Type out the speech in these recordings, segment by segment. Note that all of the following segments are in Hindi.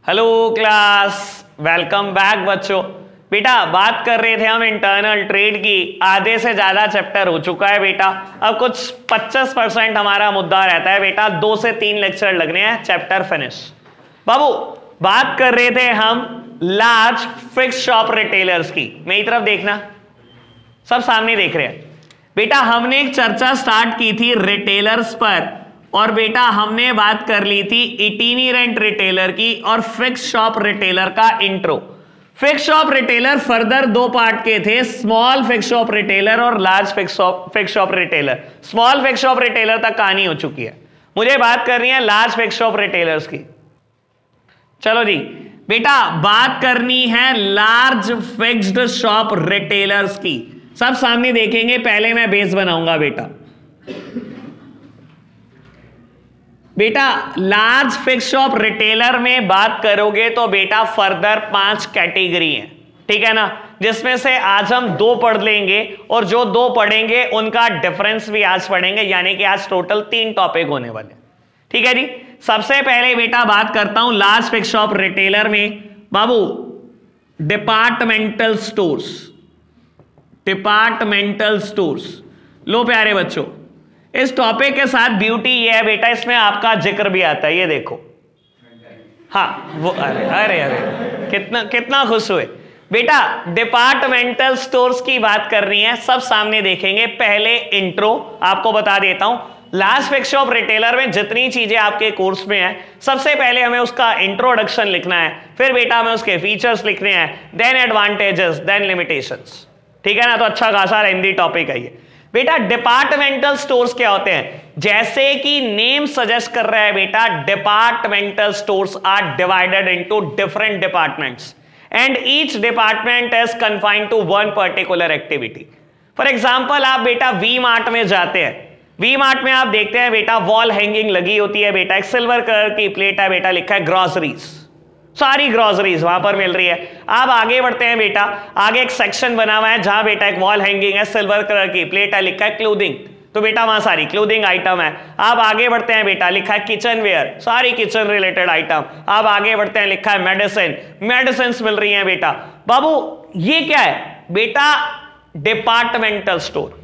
हेलो क्लास, वेलकम बैक बच्चों। बेटा बात कर रहे थे हम इंटरनल ट्रेड की, आधे से ज्यादा चैप्टर हो चुका है बेटा। अब कुछ 25% हमारा मुद्दा रहता है बेटा, 2 से 3 लेक्चर लगने हैं, चैप्टर फिनिश। बाबू बात कर रहे थे हम लार्ज फिक्स शॉप रिटेलर्स की। मेरी तरफ देखना, सब सामने देख रहे हैं बेटा। हमने एक चर्चा स्टार्ट की थी रिटेलर्स पर, और बेटा हमने बात कर ली थी इटिनेरेंट रिटेलर की और फिक्स शॉप रिटेलर का intro. Fix shop retailer further 2 part के थे, स्मॉल फिक्स शॉप रिटेलर और large fix shop retailer. Small fix shop retailer तक कहानी हो चुकी है, मुझे बात करनी है लार्ज फिक्स शॉप रिटेलर्स की। चलो जी बेटा, बात करनी है लार्ज फिक्स्ड शॉप रिटेलर्स की। सब सामने देखेंगे, पहले मैं बेस बनाऊंगा बेटा। बेटा लार्ज फिक्स शॉप रिटेलर में बात करोगे तो बेटा फर्दर 5 कैटेगरी हैं, ठीक है ना, जिसमें से आज हम 2 पढ़ लेंगे और जो 2 पढ़ेंगे उनका डिफरेंस भी आज पढ़ेंगे, यानी कि आज टोटल 3 टॉपिक होने वाले। ठीक है जी। सबसे पहले बेटा बात करता हूं लार्ज फिक्स शॉप रिटेलर में बाबू, डिपार्टमेंटल स्टोर्स। डिपार्टमेंटल स्टोर्स, लो प्यारे बच्चों, इस टॉपिक के साथ ब्यूटी ये है बेटा, इसमें आपका जिक्र भी आता है, ये देखो। हाँ वो अरे अरे अरे कितना खुश हुए बेटा। डिपार्टमेंटल स्टोर्स की बात करनी है, सब सामने देखेंगे। पहले इंट्रो आपको बता देता हूं, लार्ज फिक्स शॉप रिटेलर में जितनी चीजें आपके कोर्स में है, सबसे पहले हमें उसका इंट्रोडक्शन लिखना है, फिर बेटा हमें उसके फीचर्स लिखने हैं, देन एडवांटेजेस, देन लिमिटेशंस। ठीक है ना, तो अच्छा खासा लेंथी टॉपिक है ये बेटा। डिपार्टमेंटल स्टोर्स क्या होते हैं? जैसे कि नेम सजेस्ट कर रहा है बेटा, departmental stores are divided into different departments and each department is confined to one particular activity. For example आप बेटा वी मार्ट में जाते हैं, वी मार्ट में आप देखते हैं बेटा वॉल हैंगिंग लगी होती है बेटा, एक सिल्वर कलर की प्लेट है बेटा, लिखा है ग्रोसरीज, सारी ग्रोसरीज वहां पर मिल रही है। आप आगे बढ़ते हैं बेटा, आगे एक सेक्शन बना हुआ है जहां बेटा एक वॉल हैंगिंग है, सिल्वर कलर की प्लेट है, लिखा है क्लोथिंग, तो बेटा वहां सारी क्लोथिंग आइटम है। आप आगे बढ़ते हैं बेटा, लिखा है किचन वेयर, सारी किचन रिलेटेड आइटम। आप आगे बढ़ते हैं, लिखा है मेडिसिन, मेडिसिन मिल रही है बेटा। बाबू ये क्या है बेटा? Departmental store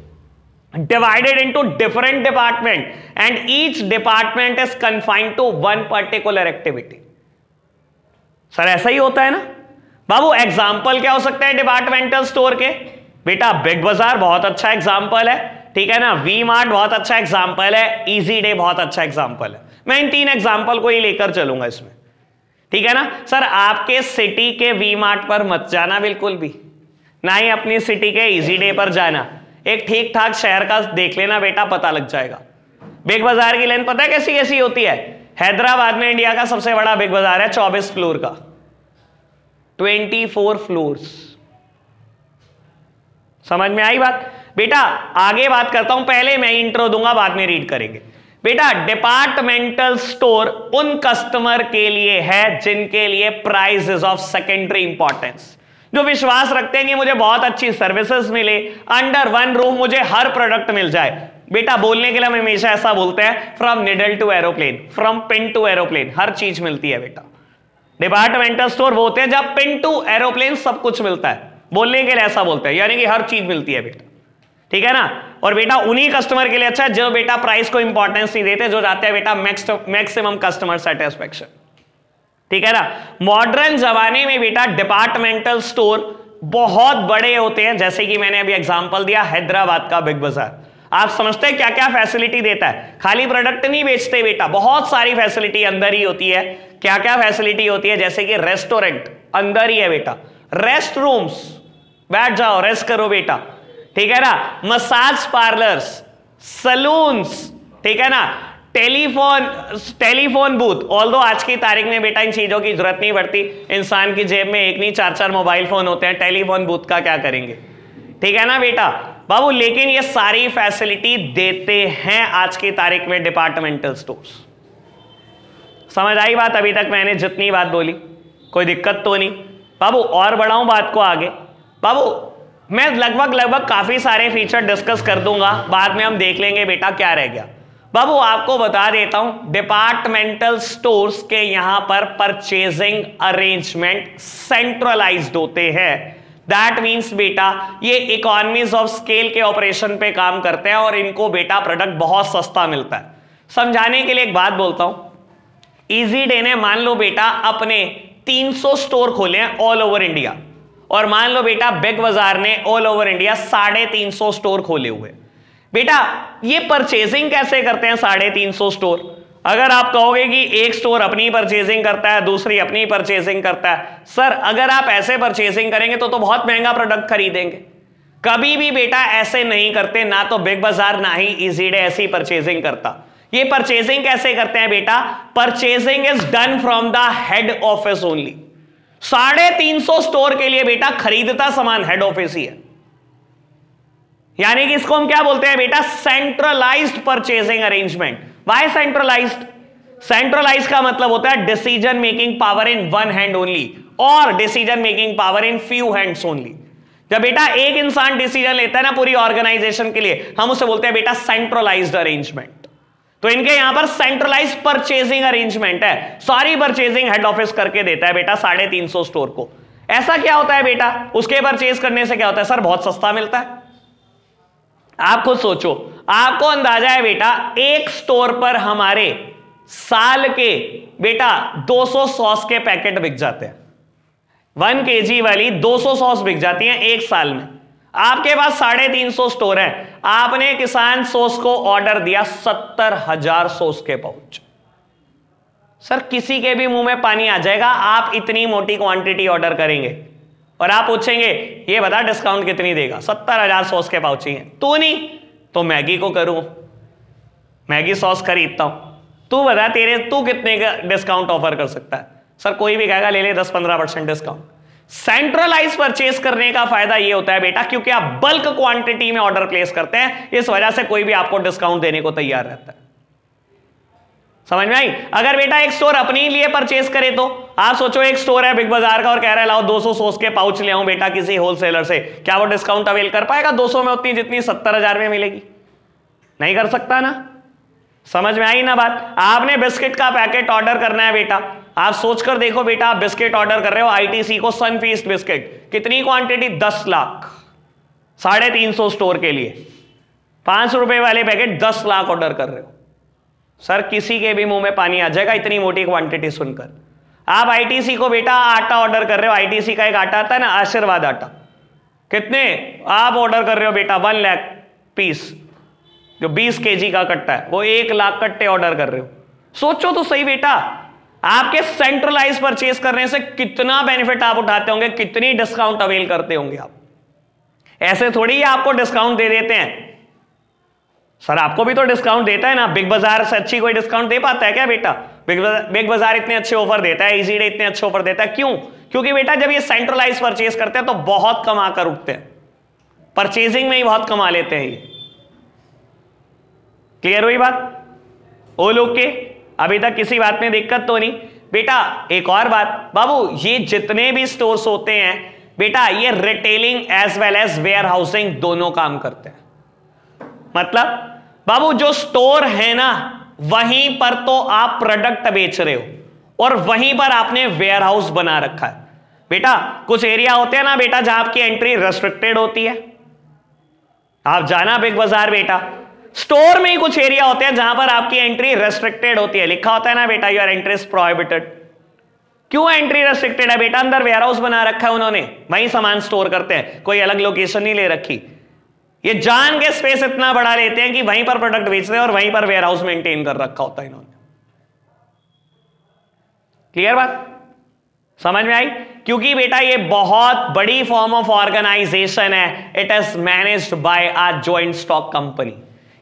divided into different department and each department is confined to one particular activity। Sir ऐसा ही होता है ना बाबू। एग्जाम्पल क्या हो सकता है डिपार्टमेंटल स्टोर के? बेटा बिग बाजार बहुत अच्छा एग्जाम्पल है, ठीक है ना, वी मार्ट बहुत अच्छा एग्जाम्पल है, इजी डे बहुत अच्छा एग्जाम्पल है। मैं इन 3 एग्जाम्पल को ही लेकर चलूंगा इसमें, ठीक है ना। सर आपके सिटी के वी मार्ट पर मत जाना बिल्कुल भी, ना ही अपनी सिटी के इजी डे पर जाना। एक ठीक ठाक शहर का देख लेना बेटा, पता लग जाएगा। बिग बाजार की लेंथ पता है कैसी कैसी होती है? हैदराबाद में इंडिया का सबसे बड़ा बिग बाजार है, 24 फ्लोर का, 24 फ्लोर्स। समझ में आई बात बेटा? आगे बात करता हूं, पहले मैं इंट्रो दूंगा, बाद में रीड करेंगे बेटा। डिपार्टमेंटल स्टोर उन कस्टमर के लिए है जिनके लिए price is of secondary importance, जो विश्वास रखते हैं कि मुझे बहुत अच्छी सर्विसेज मिले, अंडर वन रूम मुझे हर प्रोडक्ट मिल जाए। बेटा बोलने के लिए हम हमेशा ऐसा बोलते हैं, from needle to aeroplane, from pin to aeroplane, हर चीज मिलती है बेटा। डिपार्टमेंटल स्टोर वो होते हैं जब पिन टू एरोप्लेन सब कुछ मिलता है, बोलने के लिए ऐसा बोलते हैं, यानी कि हर चीज मिलती है बेटा, ठीक है ना। और बेटा उन्हीं कस्टमर के लिए अच्छा है जो बेटा प्राइस को इंपॉर्टेंस नहीं देते, जो जाते हैं बेटा मैक्सिमम कस्टमर सेटिस्फेक्शन, ठीक है ना। मॉडर्न जमाने में बेटा डिपार्टमेंटल स्टोर बहुत बड़े होते हैं, जैसे कि मैंने अभी एग्जांपल दिया हैदराबाद का बिग बाजार। आप समझते हैं क्या क्या फैसिलिटी देता है? खाली प्रोडक्ट नहीं बेचते बेटा, बहुत सारी फैसिलिटी अंदर ही होती है। क्या क्या फैसिलिटी होती है? जैसे कि रेस्टोरेंट अंदर ही है बेटा, रेस्ट रूम्स, बैठ जाओ रेस्ट करो बेटा, ठीक है ना, मसाज पार्लर्स, सलून्स, ठीक है ना, टेलीफोन बूथ। ऑल्दो आज की तारीख में बेटा इन चीजों की जरूरत नहीं पड़ती, इंसान की जेब में एक नहीं 4-4 मोबाइल फोन होते हैं, टेलीफोन बूथ का क्या करेंगे, ठीक है ना बेटा बाबू। लेकिन ये सारी फैसिलिटी देते हैं आज की तारीख में डिपार्टमेंटल स्टोर्स। समझ आई बात? अभी तक मैंने जितनी बात बोली कोई दिक्कत तो नहीं बाबू? और बढ़ाऊं बात को आगे बाबू? मैं लगभग काफी सारे फीचर डिस्कस कर दूंगा, बाद में हम देख लेंगे बेटा क्या रह गया। बाबू आपको बता देता हूं, डिपार्टमेंटल स्टोर्स के यहां पर परचेजिंग अरेंजमेंट सेंट्रलाइज्ड होते हैं। दैट मीन्स बेटा ये इकोनॉमीज ऑफ स्केल के ऑपरेशन पे काम करते हैं और इनको बेटा प्रोडक्ट बहुत सस्ता मिलता है। समझाने के लिए एक बात बोलता हूं, इजी डे ने मान लो बेटा अपने 300 स्टोर खोले हैं ऑल ओवर इंडिया, और मान लो बेटा बिग बाजार ने ऑल ओवर इंडिया 350 स्टोर खोले हुए। बेटा ये परचेजिंग कैसे करते हैं 350 स्टोर? अगर आप कहोगे कि एक स्टोर अपनी परचेजिंग करता है, दूसरी अपनी परचेजिंग करता है, सर अगर आप ऐसे परचेजिंग करेंगे तो बहुत महंगा प्रोडक्ट खरीदेंगे। कभी भी बेटा ऐसे नहीं करते, ना तो बिग बाजार ना ही इजी डे ऐसी परचेजिंग करता। ये परचेजिंग कैसे करते हैं बेटा? Purchasing is done from the head office only. 350 store के लिए बेटा खरीदता सामान हेड ऑफिस ही है, यानी कि इसको हम क्या बोलते हैं बेटा? Centralised purchasing arrangement. Why centralised? Centralised का मतलब होता है decision making power in one hand only और decision making power in few hands only. जब बेटा एक इंसान डिसीजन लेता है ना पूरी ऑर्गेनाइजेशन के लिए, हम उसे बोलते हैं बेटा सेंट्रलाइज्ड अरेंजमेंट। तो इनके यहां पर सेंट्रलाइज्ड परचेजिंग अरेंजमेंट है, सारी परचेजिंग हेड ऑफिस करके देता है बेटा 350 स्टोर को। ऐसा क्या होता है बेटा? उसके परचेज करने से क्या होता है सर? बहुत सस्ता मिलता है। आप खुद सोचो, आपको अंदाजा है बेटा एक स्टोर पर हमारे साल के बेटा 200 सॉस के पैकेट बिक जाते हैं। 1 kg वाली 200 सॉस बिक जाती हैं एक साल में। आपके पास 350 स्टोर है, आपने किसान सॉस को ऑर्डर दिया 70,000 सॉस के पाउच। सर किसी के भी मुंह में पानी आ जाएगा, आप इतनी मोटी क्वांटिटी ऑर्डर करेंगे और आप पूछेंगे ये बता डिस्काउंट कितनी देगा? 70,000 सॉस के पाउच चाहिए। तू नहीं तो मैगी को करूं, मैगी सॉस खरीदता हूं, तू बता तू कितने का डिस्काउंट ऑफर कर सकता है? सर कोई भी कहेगा ले ले 10-15% डिस्काउंट। सेंट्रलाइज परचेज करने का फायदा ये होता है बेटा क्योंकि आप बल्क क्वांटिटी में ऑर्डर प्लेस करते हैं, इस वजह से कोई भी आपको डिस्काउंट देने को तैयार रहता है। समझ में आई? अगर बेटा एक स्टोर अपने लिए परचेज करे तो आप सोचो एक स्टोर है बिग बाजार का और कह रहा है लाओ 200 सॉस के पाउच ले आऊं बेटा किसी होलसेलर से, क्या वो डिस्काउंट अवेल कर पाएगा 200 में उतनी जितनी 70,000 में मिलेगी? नहीं कर सकता ना। समझ में आई ना बात? आपने बिस्किट का पैकेट ऑर्डर करना है बेटा, आप सोचकर देखो बेटा, आप बिस्किट ऑर्डर कर रहे हो आईटीसी को, सनफीस्ट बिस्किट, कितनी क्वांटिटी? 10 लाख, 350 स्टोर के लिए 5 रुपए वाले पैकेट 10 लाख ऑर्डर कर रहे हो। सर किसी के भी मुंह में पानी आ जाएगा इतनी मोटी क्वांटिटी सुनकर। आप आईटीसी को बेटा आटा ऑर्डर कर रहे हो, आईटीसी का एक आटा आता है ना आशीर्वाद आटा, कितने आप ऑर्डर कर रहे हो बेटा? 1 लाख पीस, जो 20 kg का कट्टा है, वो 1 लाख कट्टे ऑर्डर कर रहे हो। सोचो तो सही बेटा, आपके सेंट्रलाइज परचेज करने से कितना बेनिफिट आप उठाते होंगे, कितनी डिस्काउंट अवेल करते होंगे आप। ऐसे थोड़ी आपको डिस्काउंट दे देते हैं। सर आपको भी तो डिस्काउंट देता है ना, बिग बाजार से अच्छी कोई डिस्काउंट दे पाता है क्या बेटा? बिग बाजार इतने अच्छे ऑफर देता है, इजी डे इतने अच्छे ऑफर देता है, क्यों? क्योंकि बेटा जब ये सेंट्रलाइज परचेज करते हैं तो बहुत कमा कर उठते हैं, परचेजिंग में ही बहुत कमा लेते हैं ये। क्लियर हुई बात? ओ लोग के अभी तक किसी बात में दिक्कत तो नहीं बेटा? एक और बात बाबू, ये जितने भी स्टोर्स होते हैं बेटा ये retailing as well as warehousing दोनों काम करते हैं। मतलब बाबू जो स्टोर है ना वहीं पर तो आप प्रोडक्ट बेच रहे हो और वहीं पर आपने वेयर हाउस बना रखा है। बेटा कुछ एरिया होते हैं ना बेटा जहां आपकी एंट्री रेस्ट्रिक्टेड होती है, आप जाना बिग बाजार बेटा, स्टोर में ही कुछ एरिया होते हैं जहां पर आपकी एंट्री रेस्ट्रिक्टेड होती है, लिखा होता है ना बेटा योर एंट्री इज प्रोहिबिटेड। क्यों एंट्री रेस्ट्रिक्टेड है बेटा? अंदर वेयर हाउस बना रखा है उन्होंने, वहीं सामान स्टोर करते हैं, कोई अलग लोकेशन नहीं ले रखी। ये जान के स्पेस इतना बड़ा लेते हैं कि वहीं पर प्रोडक्ट बेच रहे हैं और वहीं पर वेयर हाउस मेंटेन कर रखा होता है इन्होंने। क्लियर बात? समझ में आई? क्योंकि बेटा ये बहुत बड़ी फॉर्म ऑफ ऑर्गेनाइजेशन है, it is managed by a joint stock company.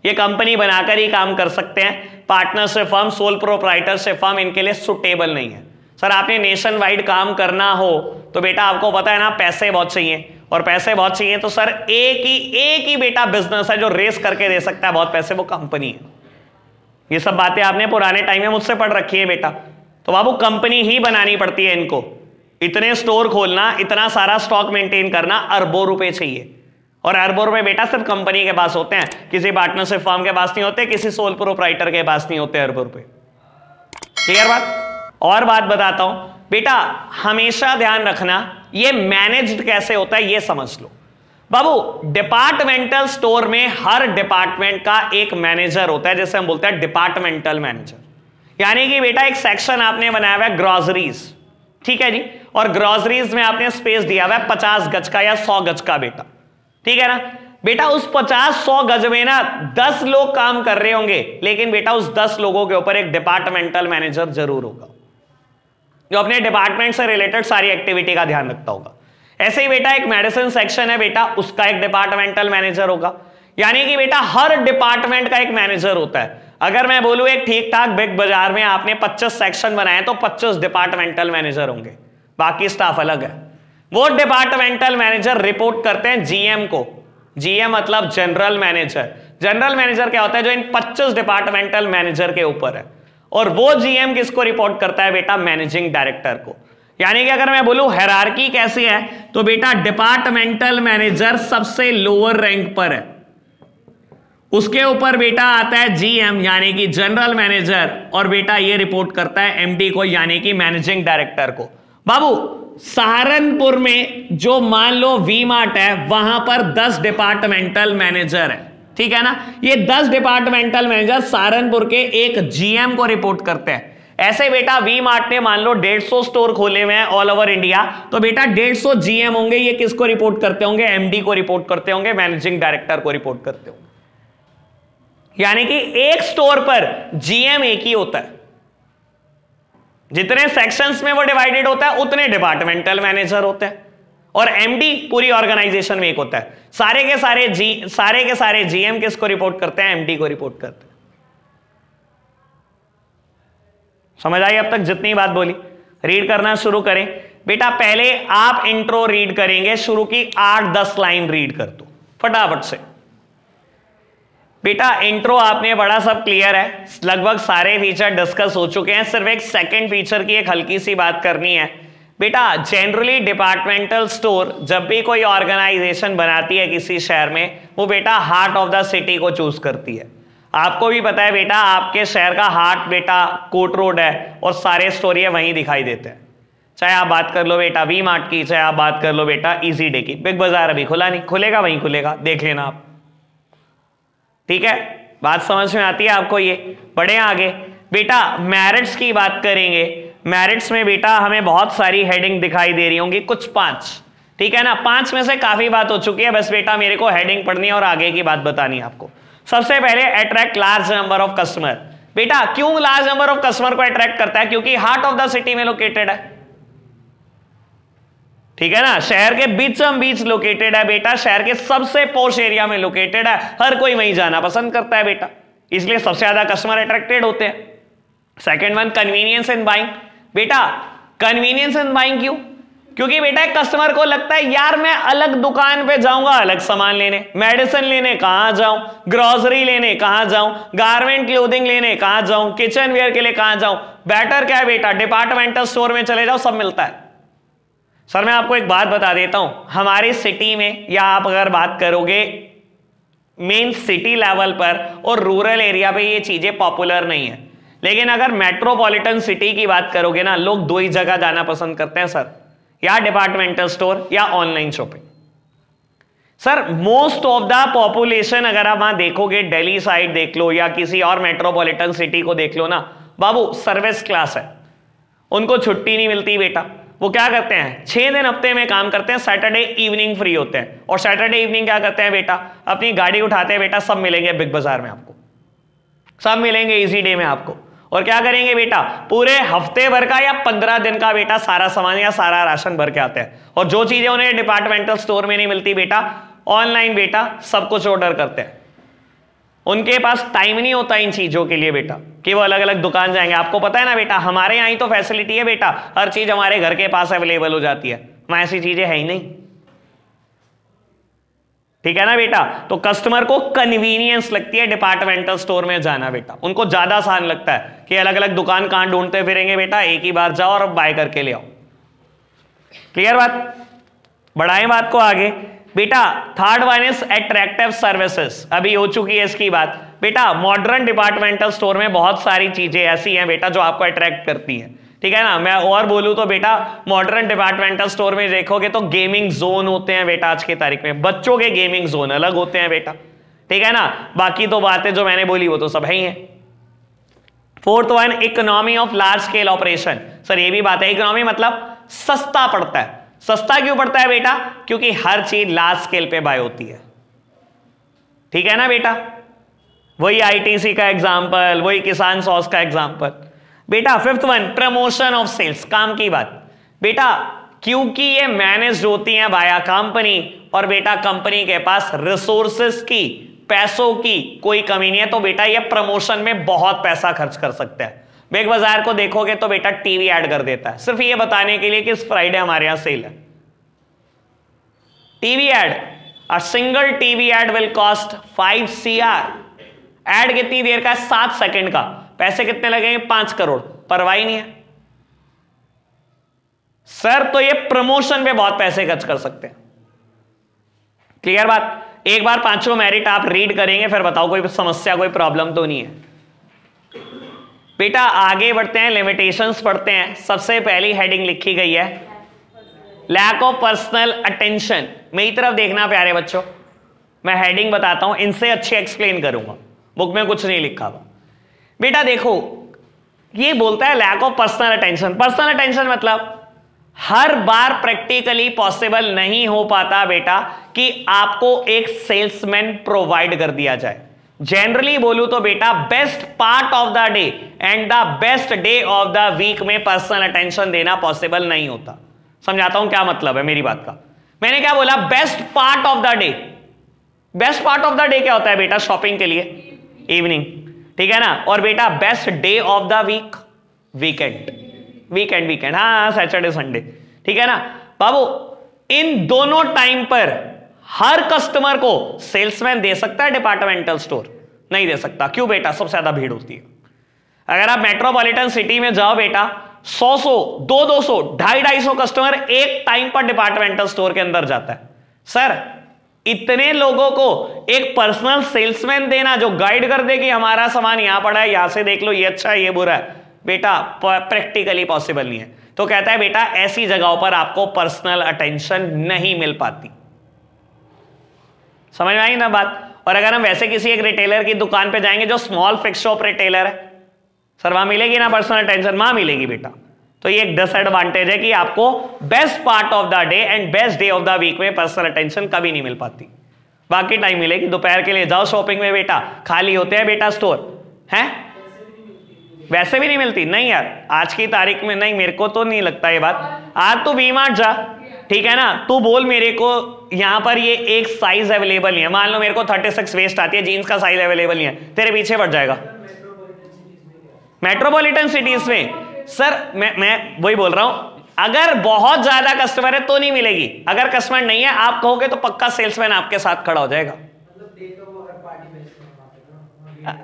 ये कंपनी बनाकर ही काम कर सकते हैं, partnership firm, sole proprietorship firm इनके लिए सुटेबल नहीं है। सर आपने नेशन वाइड काम करना हो तो बेटा आपको पता है ना पैसे बहुत चाहिए, और पैसे बहुत चाहिए तो सर एक ही बेटा बिजनेस है जो रेस करके दे सकता है बहुत पैसे, वो कंपनी है। ये सब बातें आपने पुराने टाइम में मुझसे पढ़ रखी है बेटा। तो बाबू कंपनी ही बनानी पड़ती है इनको, इतने स्टोर खोलना, इतना सारा स्टॉक मेंटेन करना, अरबों रुपए चाहिए। और अरबों रुपए बेटा सिर्फ कंपनी के पास होते हैं, किसी पार्टनरशिप फर्म के पास नहीं होते, किसी सोल प्रोप्राइटर के पास नहीं होते अरबों रुपए। क्लियर बात? और बात बताता हूं बेटा, हमेशा ध्यान रखना ये मैनेज्ड कैसे होता है ये समझ लो। बाबू डिपार्टमेंटल स्टोर में हर डिपार्टमेंट का एक मैनेजर होता है, जैसे हम बोलते हैं डिपार्टमेंटल मैनेजर। यानी कि बेटा एक सेक्शन आपने बनाया हुआ है ग्रोसरीज, ठीक है जी, और ग्रोसरीज में आपने स्पेस दिया हुआ है 50 गज का या 100 गज का बेटा, ठीक है ना बेटा। उस 50-100 गज में ना 10 लोग काम कर रहे होंगे, लेकिन बेटा उस 10 लोगों के ऊपर एक डिपार्टमेंटल मैनेजर जरूर होगा जो अपने डिपार्टमेंट से रिलेटेड सारी एक्टिविटी का ध्यान रखता होगा। ऐसे ही बेटा एक मेडिसिन सेक्शन है बेटा, उसका एक डिपार्टमेंटल मैनेजर होगा। यानी कि बेटा हर डिपार्टमेंट का एक मैनेजर होता है। अगर मैं बोलूं एक ठीक ठाक बिग बाजार में आपने 25 सेक्शन बनाए तो 25 डिपार्टमेंटल मैनेजर होंगे, बाकी स्टाफ अलग है। वो डिपार्टमेंटल मैनेजर रिपोर्ट करते हैं जीएम को। जीएम मतलब जनरल मैनेजर। जनरल मैनेजर क्या होता है? जो इन 25 डिपार्टमेंटल मैनेजर के ऊपर है। और वो जीएम किसको रिपोर्ट करता है बेटा? मैनेजिंग डायरेक्टर को। यानी कि अगर मैं बोलूं हायरार्की कैसी है, तो बेटा डिपार्टमेंटल मैनेजर सबसे लोअर रैंक पर है, उसके ऊपर बेटा आता है जीएम यानी कि जनरल मैनेजर, और बेटा ये रिपोर्ट करता है एमडी को यानी कि मैनेजिंग डायरेक्टर को। बाबू सहारनपुर में जो मान लो वी मार्ट है, वहां पर 10 डिपार्टमेंटल मैनेजर है, ठीक है ना। ये 10 डिपार्टमेंटल मैनेजर सहारनपुर के एक जीएम को रिपोर्ट करते हैं। ऐसे बेटा वी मार्ट ने मान लो 150 स्टोर खोले हुए हैं ऑल ओवर इंडिया, तो बेटा 150 जीएम होंगे, ये किसको रिपोर्ट करते होंगे? एमडी को रिपोर्ट करते होंगे, मैनेजिंग डायरेक्टर को रिपोर्ट करते होंगे। यानी कि एक स्टोर पर जीएम एक ही होता है, जितने सेक्शंस में वो डिवाइडेड होता है उतने डिपार्टमेंटल मैनेजर होते हैं, और एमडी पूरी ऑर्गेनाइजेशन में एक होता है। सारे के सारे जीएम किसको रिपोर्ट करते हैं? एमडी को रिपोर्ट करते हैं। समझ आई अब तक जितनी बात बोली? रीड करना शुरू करें बेटा। पहले आप इंट्रो रीड करेंगे, शुरू की 8-10 लाइन रीड कर दो फटाफट से बेटा। इंट्रो आपने बड़ा सब क्लियर है, लगभग सारे फीचर डिस्कस हो चुके हैं। सिर्फ एक सेकंड फीचर की एक हल्की सी बात करनी है बेटा। जनरली डिपार्टमेंटल स्टोर जब भी कोई ऑर्गेनाइजेशन बनाती है किसी शहर में, वो बेटा हार्ट ऑफ द सिटी को चूज करती है। आपको भी पता है बेटा, आपके शहर का हार्ट बेटा कोर्ट रोड है, और सारे स्टोर ये वहीं दिखाई देते हैं। चाहे आप बात कर लो बेटा वी मार्ट की, चाहे आप बात कर लो बेटा इजी डे की। बिग बाजार अभी खुला नहीं, खुलेगा वहीं खुलेगा, देख लेना आप, ठीक है। बात समझ में आती है आपको? ये बढ़े आगे बेटा। मेरिट्स की बात करेंगे। मेरिट्स में बेटा हमें बहुत सारी हेडिंग दिखाई दे रही होंगी, कुछ 5, ठीक है ना। 5 में से काफी बात हो चुकी है, बस बेटा मेरे को हेडिंग पढ़नी है और आगे की बात बतानी है आपको। सबसे पहले attract large number of customer. बेटा क्यों लार्ज नंबर ऑफ कस्टमर को अट्रैक्ट करता है? क्योंकि हार्ट ऑफ द सिटी में लोकेटेड है, ठीक है ना। शहर के बीचों बीच लोकेटेड है बेटा, शहर के सबसे पॉश एरिया में लोकेटेड है, हर कोई वहीं जाना पसंद करता है बेटा, इसलिए सबसे ज्यादा कस्टमर अट्रैक्टेड होते हैं। Second one convenience in buying. बेटा कन्वीनियंस इन बाइंग क्यों? क्योंकि बेटा एक कस्टमर को लगता है यार मैं अलग दुकान पे जाऊंगा अलग सामान लेने, मेडिसिन लेने कहां जाऊं, ग्रोसरी लेने कहां जाऊं, गारमेंट क्लोथिंग लेने कहां जाऊं, किचन वेयर के लिए कहां जाऊं। बेटर क्या है बेटा? डिपार्टमेंटल स्टोर में चले जाओ, सब मिलता है। सर मैं आपको एक बात बता देता हूं, हमारी सिटी में, या आप अगर बात करोगे मेन सिटी लेवल पर और रूरल एरिया पे, ये चीजें पॉपुलर नहीं है। लेकिन अगर मेट्रोपॉलिटन सिटी की बात करोगे ना, लोग 2 ही जगह जाना पसंद करते हैं सर, या डिपार्टमेंटल स्टोर या online shopping. Sir most of the population अगर आप वहां देखोगे, दिल्ली साइड देख लो या किसी और मेट्रोपॉलिटन सिटी को देख लो ना बाबू, सर्विस क्लास है, उनको छुट्टी नहीं मिलती बेटा। वो क्या करते हैं? 6 दिन हफ्ते में काम करते हैं, सैटरडे इवनिंग फ्री होते हैं, और सैटरडे इवनिंग क्या करते हैं बेटा? अपनी गाड़ी उठाते हैं बेटा, सब मिलेंगे बिग बाजार में आपको, सब मिलेंगे इजी डे में आपको, और क्या करेंगे बेटा? पूरे हफ्ते भर का या 15 दिन का बेटा सारा सामान या सारा राशन भर के आते हैं, और जो चीजें उन्हें डिपार्टमेंटल स्टोर में नहीं मिलती बेटा, ऑनलाइन बेटा सब कुछ ऑर्डर करते हैं। उनके पास टाइम नहीं होता इन चीजों के लिए बेटा कि वो अलग अलग दुकान जाएंगे। आपको पता है ना बेटा, हमारे यहाँ ही तो फैसिलिटी है बेटा, हर चीज हमारे घर के पास अवेलेबल हो जाती है, वहां ऐसी चीजें है ही नहीं, ठीक है ना बेटा। तो कस्टमर को कन्वीनियंस लगती है डिपार्टमेंटल स्टोर में जाना बेटा, उनको ज्यादा आसान लगता है कि अलग अलग दुकान कहां ढूंढते फिरेंगे बेटा, एक ही बार जाओ और बाय करके ले आओ। क्लियर बात? बढ़ाएं बात को आगे बेटा third one is attractive services, अभी हो चुकी है इसकी बात। बेटा मॉडर्न डिपार्टमेंटल स्टोर में बहुत सारी चीजें ऐसी हैं बेटा जो आपको अट्रैक्ट करती हैं, ठीक है ना। मैं और बोलूं तो बेटा मॉडर्न डिपार्टमेंटल स्टोर में देखोगे तो गेमिंग जोन होते हैं बेटा, आज की तारीख में बच्चों के गेमिंग जोन अलग होते हैं बेटा, ठीक है ना। बाकी तो बातें जो मैंने बोली वो तो सब है ही है। Fourth one economy of large scale operation. Sir ये भी बात है, इकोनॉमी मतलब सस्ता पड़ता है। सस्ता क्यों पड़ता है बेटा? क्योंकि हर चीज लार्ज स्केल पे बाय होती है, ठीक है ना बेटा। वही आईटीसी का एग्जांपल, वही किसान सॉस का एग्जांपल। बेटा fifth one promotion of sales, काम की बात। बेटा क्योंकि ये मैनेज होती हैं बाया कंपनी और बेटा कंपनी के पास रिसोर्सेस की, पैसों की कोई कमी नहीं है, तो बेटा ये प्रमोशन में बहुत पैसा खर्च कर सकता है। बिग बाजार को देखोगे तो बेटा टीवी ऐड कर देता है सिर्फ ये बताने के लिए कि इस फ्राइडे हमारे यहां सेल है। TV add, a single TV add will cost 5 CR। Add कितनी देर का है? 7 सेकंड का। पैसे कितने लगेंगे? 5 करोड़। परवाह ही नहीं है सर, तो ये प्रमोशन पे बहुत पैसे खर्च कर सकते हैं। क्लियर बात? एक बार 5 मेरिट आप रीड करेंगे फिर बताओ कोई समस्या, कोई प्रॉब्लम तो नहीं है। बेटा आगे बढ़ते हैं, लिमिटेशंस पढ़ते हैं। सबसे पहली हेडिंग लिखी गई है लैक ऑफ पर्सनल अटेंशन। मेरी तरफ देखना प्यारे बच्चों, मैं हेडिंग बताता हूं, इनसे अच्छे एक्सप्लेन करूंगा, बुक में कुछ नहीं लिखा हुआ। बेटा देखो ये बोलता है lack of personal attention. Personal attention मतलब हर बार प्रैक्टिकली पॉसिबल नहीं हो पाता बेटा कि आपको एक सेल्समैन प्रोवाइड कर दिया जाए। जनरली बोलूं तो बेटा best part of the day and the best day of the week में पर्सनल अटेंशन देना पॉसिबल नहीं होता। समझाता हूं क्या मतलब है मेरी बात का। मैंने क्या बोला? Best part of the day. Best part of the day क्या होता है बेटा? शॉपिंग के लिए इवनिंग, ठीक है ना। और बेटा best day of the week weekend, weekend हाँ सैटरडे संडे, ठीक है ना बाबू। इन दोनों टाइम पर हर कस्टमर को सेल्समैन दे सकता है डिपार्टमेंटल स्टोर? नहीं दे सकता। क्यों बेटा? सबसे ज्यादा भीड़ होती है। अगर आप मेट्रोपॉलिटन सिटी में जाओ बेटा 100 200 250 कस्टमर एक टाइम पर डिपार्टमेंटल स्टोर के अंदर जाता है। सर इतने लोगों को एक पर्सनल सेल्समैन देना जो गाइड कर दे कि हमारा सामान यहां पड़ा है, यहां से देख लो, ये अच्छा है ये बुरा है, बेटा प्रैक्टिकली पॉसिबल नहीं है। तो कहता है बेटा ऐसी जगहों पर आपको पर्सनल अटेंशन नहीं मिल पाती। समझ में आई ना बात? और अगर हम वैसे किसी एक रिटेलर की दुकान पे जाएंगे जो स्मॉल फिक्स शॉप रिटेलर है, सर वहां मिलेगी ना पर्सनल अटेंशन? वहां मिलेगी बेटा। तो ये एक डिसएडवांटेज है कि आपको best part of the day and best day of the week में पर्सनल अटेंशन कभी नहीं मिल पाती। बाकी टाइम मिलेगी। दोपहर के लिए जाओ शॉपिंग में बेटा, खाली होते हैं बेटा स्टोर, हैं? वैसे भी नहीं मिलती? नहीं यार आज की तारीख में नहीं, मेरे को तो नहीं लगता ये बात। आज तू वी-मार्ट जा, ठीक है ना, तू बोल मेरे को यहां पर ये एक साइज अवेलेबल नहीं है। मान लो मेरे को 36 वेस्ट आती है, जीन्स का साइज अवेलेबल नहीं है, तेरे पीछे बढ़ जाएगा। मेट्रोपॉलिटन सिटीज में सर मैं वही बोल रहा हूं, अगर बहुत ज्यादा कस्टमर है तो नहीं मिलेगी। अगर कस्टमर नहीं है आप कहोगे तो पक्का सेल्समैन आपके साथ खड़ा हो जाएगा।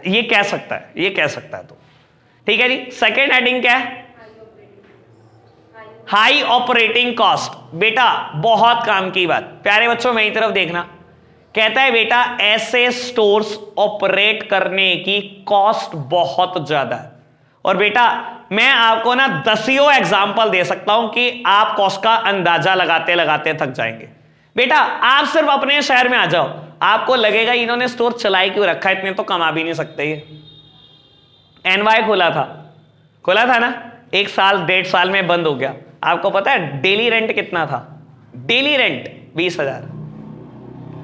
ये कह सकता है, ये कह सकता है। तो ठीक है जी। सेकेंड हेडिंग क्या है? High operating cost. बेटा बहुत काम की बात। प्यारे बच्चों मेरी तरफ देखना, कहता है बेटा ऐसे स्टोर्स ऑपरेट करने की कॉस्ट बहुत ज्यादा है। और बेटा मैं आपको ना 10 एग्जाम्पल दे सकता हूं कि आप कॉस्ट का अंदाजा लगाते लगाते थक जाएंगे। बेटा आप सिर्फ अपने शहर में आ जाओ, आपको लगेगा इन्होंने स्टोर चलाई क्यों रखा है, इतने तो कमा भी नहीं सकते। ये एनवाई खोला था ना, 1 साल 1.5 साल में बंद हो गया। आपको पता है डेली रेंट कितना था? Daily rent 20,000।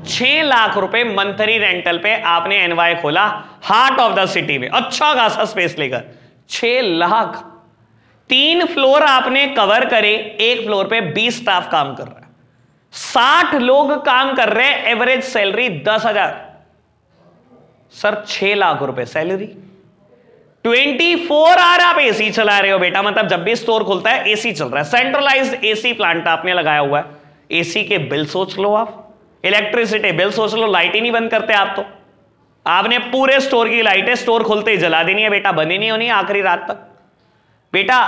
6 लाख रुपए मंथली रेंटल पे आपने एनवाई खोला हार्ट ऑफ द सिटी में, अच्छा खासा स्पेस लेकर। 6 लाख। 3 फ्लोर आपने कवर करे, 1 फ्लोर पे 20 स्टाफ काम कर रहा है, 60 लोग काम कर रहे हैं, एवरेज सैलरी 10,000। सर 6 लाख रुपए सैलरी, 24 आवर आप एसी चला रहे हो बेटा। मतलब जब भी स्टोर खुलता है एसी चल रहा है, सेंट्रलाइज्ड एसी प्लांट आपने लगाया हुआ है। एसी के बिल सोच लो आप, इलेक्ट्रिसिटी बिल सोच लो, लाइट ही नहीं बंद करते आप। तो आपने पूरे स्टोर की लाइटें स्टोर खुलते ही जला देनी है बेटा, बंद ही नहीं होनी आखिरी रात तक। बेटा